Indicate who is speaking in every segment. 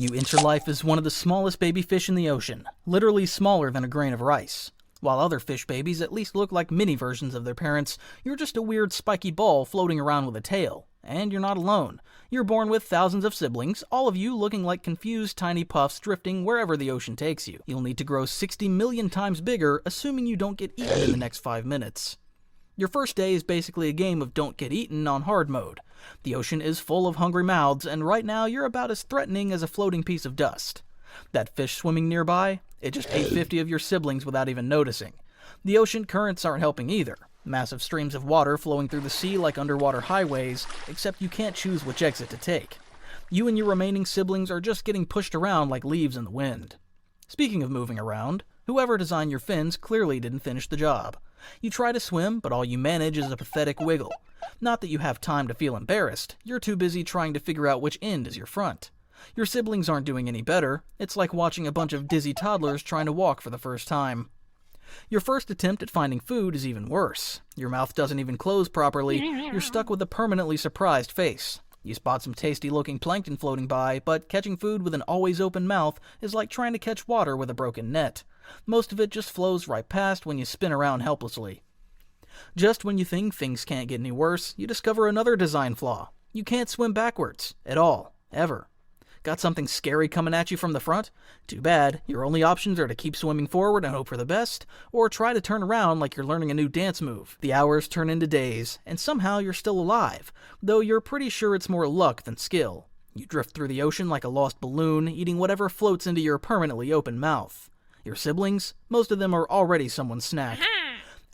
Speaker 1: You enter life as one of the smallest baby fish in the ocean, literally smaller than a grain of rice. While other fish babies at least look like mini versions of their parents, you're just a weird spiky ball floating around with a tail. And you're not alone. You're born with thousands of siblings, all of you looking like confused tiny puffs drifting wherever the ocean takes you. You'll need to grow 60 million times bigger, assuming you don't get eaten in the next 5 minutes. Your first day is basically a game of don't get eaten on hard mode. The ocean is full of hungry mouths, and right now you're about as threatening as a floating piece of dust. That fish swimming nearby, it just ate 50 of your siblings without even noticing. The ocean currents aren't helping either. Massive streams of water flowing through the sea like underwater highways, except you can't choose which exit to take. You and your remaining siblings are just getting pushed around like leaves in the wind. Speaking of moving around, whoever designed your fins clearly didn't finish the job. You try to swim, but all you manage is a pathetic wiggle. Not that you have time to feel embarrassed, you're too busy trying to figure out which end is your front. Your siblings aren't doing any better. It's like watching a bunch of dizzy toddlers trying to walk for the first time. Your first attempt at finding food is even worse. Your mouth doesn't even close properly. You're stuck with a permanently surprised face. You spot some tasty-looking plankton floating by, but catching food with an always open mouth is like trying to catch water with a broken net. Most of it just flows right past when you spin around helplessly. Just when you think things can't get any worse, you discover another design flaw. You can't swim backwards. At all. Ever. Got something scary coming at you from the front? Too bad. Your only options are to keep swimming forward and hope for the best, or try to turn around like you're learning a new dance move. The hours turn into days, and somehow you're still alive, though you're pretty sure it's more luck than skill. You drift through the ocean like a lost balloon, eating whatever floats into your permanently open mouth. Your siblings? Most of them are already someone's snack.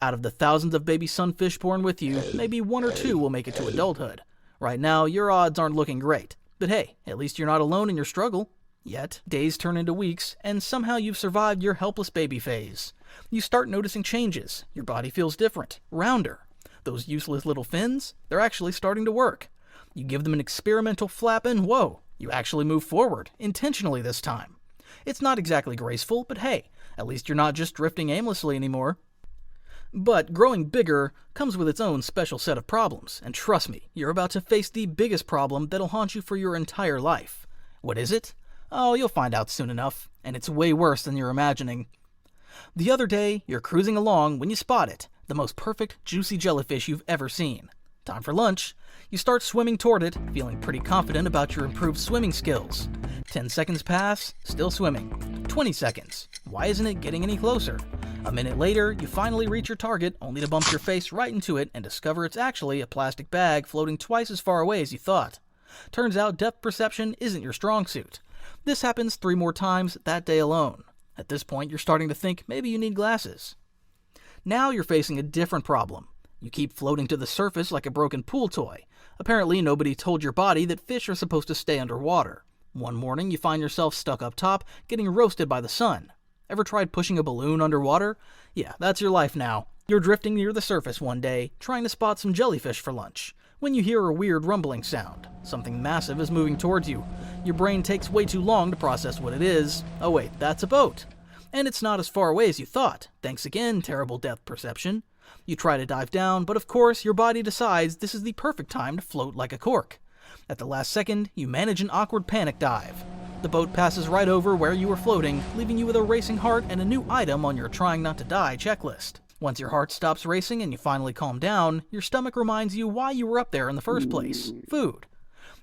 Speaker 1: Out of the thousands of baby sunfish born with you, maybe 1 or 2 will make it to adulthood. Right now, your odds aren't looking great. But hey, at least you're not alone in your struggle. Yet, days turn into weeks, and somehow you've survived your helpless baby phase. You start noticing changes. Your body feels different, rounder. Those useless little fins, they're actually starting to work. You give them an experimental flap and whoa, you actually move forward, intentionally this time. It's not exactly graceful, but hey, at least you're not just drifting aimlessly anymore. But growing bigger comes with its own special set of problems, and trust me, you're about to face the biggest problem that'll haunt you for your entire life. What is it? Oh, you'll find out soon enough, and it's way worse than you're imagining. The other day, you're cruising along when you spot it, the most perfect, juicy jellyfish you've ever seen. Time for lunch. You start swimming toward it, feeling pretty confident about your improved swimming skills. 10 seconds pass, still swimming. 20 seconds. Why isn't it getting any closer? A minute later, you finally reach your target, only to bump your face right into it and discover it's actually a plastic bag floating twice as far away as you thought. Turns out depth perception isn't your strong suit. This happens 3 more times that day alone. At this point, you're starting to think maybe you need glasses. Now you're facing a different problem. You keep floating to the surface like a broken pool toy. Apparently, nobody told your body that fish are supposed to stay underwater. One morning, you find yourself stuck up top, getting roasted by the sun. Ever tried pushing a balloon underwater? Yeah, that's your life now. You're drifting near the surface one day, trying to spot some jellyfish for lunch, when you hear a weird rumbling sound. Something massive is moving towards you. Your brain takes way too long to process what it is. Oh wait, that's a boat. And it's not as far away as you thought. Thanks again, terrible depth perception. You try to dive down, but of course your body decides this is the perfect time to float like a cork. At the last second, you manage an awkward panic dive. The boat passes right over where you were floating, leaving you with a racing heart and a new item on your trying not to die checklist. Once your heart stops racing and you finally calm down, your stomach reminds you why you were up there in the first place. Food.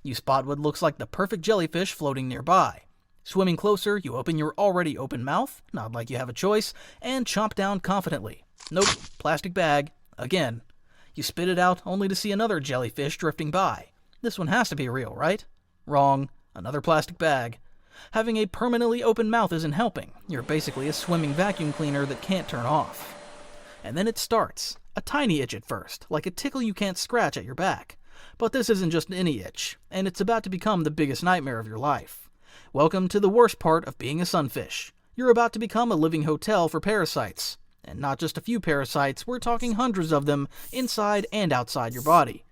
Speaker 1: You spot what looks like the perfect jellyfish floating nearby. Swimming closer, you open your already open mouth, not like you have a choice, and chomp down confidently. Nope, plastic bag. Again. You spit it out only to see another jellyfish drifting by. This one has to be real, right? Wrong. Another plastic bag. Having a permanently open mouth isn't helping. You're basically a swimming vacuum cleaner that can't turn off. And then it starts. A tiny itch at first, like a tickle you can't scratch at your back. But this isn't just any itch, and it's about to become the biggest nightmare of your life. Welcome to the worst part of being a sunfish. You're about to become a living hotel for parasites. And not just a few parasites, we're talking hundreds of them, inside and outside your body.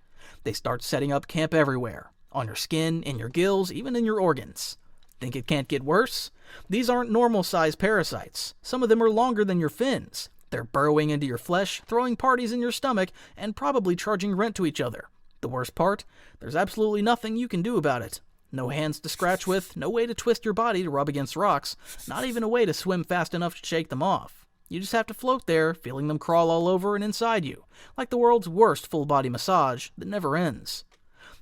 Speaker 1: They start setting up camp everywhere. On your skin, in your gills, even in your organs. Think it can't get worse? These aren't normal-sized parasites. Some of them are longer than your fins. They're burrowing into your flesh, throwing parties in your stomach, and probably charging rent to each other. The worst part? There's absolutely nothing you can do about it. No hands to scratch with, no way to twist your body to rub against rocks, not even a way to swim fast enough to shake them off. You just have to float there, feeling them crawl all over and inside you, like the world's worst full-body massage that never ends.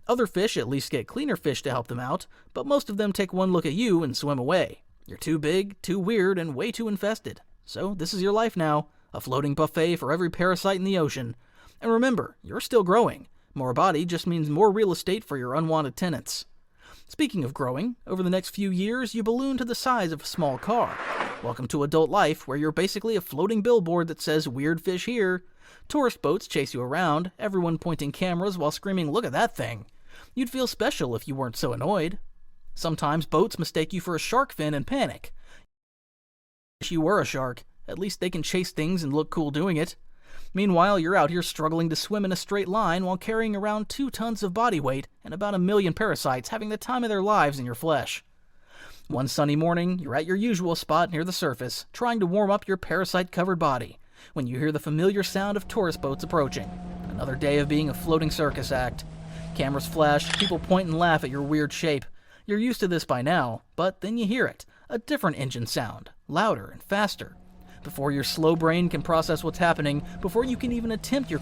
Speaker 1: Other fish at least get cleaner fish to help them out, but most of them take one look at you and swim away. You're too big, too weird, and way too infested. So this is your life now, a floating buffet for every parasite in the ocean. And remember, you're still growing. More body just means more real estate for your unwanted tenants. Speaking of growing, over the next few years, you balloon to the size of a small car. Welcome to adult life, where you're basically a floating billboard that says, "Weird fish here." Tourist boats chase you around, everyone pointing cameras while screaming, "Look at that thing." You'd feel special if you weren't so annoyed. Sometimes boats mistake you for a shark fin and panic. If you were a shark, at least they can chase things and look cool doing it. Meanwhile, you're out here struggling to swim in a straight line while carrying around 2 tons of body weight and about 1 million parasites having the time of their lives in your flesh. One sunny morning, you're at your usual spot near the surface, trying to warm up your parasite-covered body, when you hear the familiar sound of tourist boats approaching. Another day of being a floating circus act. Cameras flash, people point and laugh at your weird shape. You're used to this by now, but then you hear it, a different engine sound, louder and faster. Before your slow brain can process what's happening, before you can even attempt your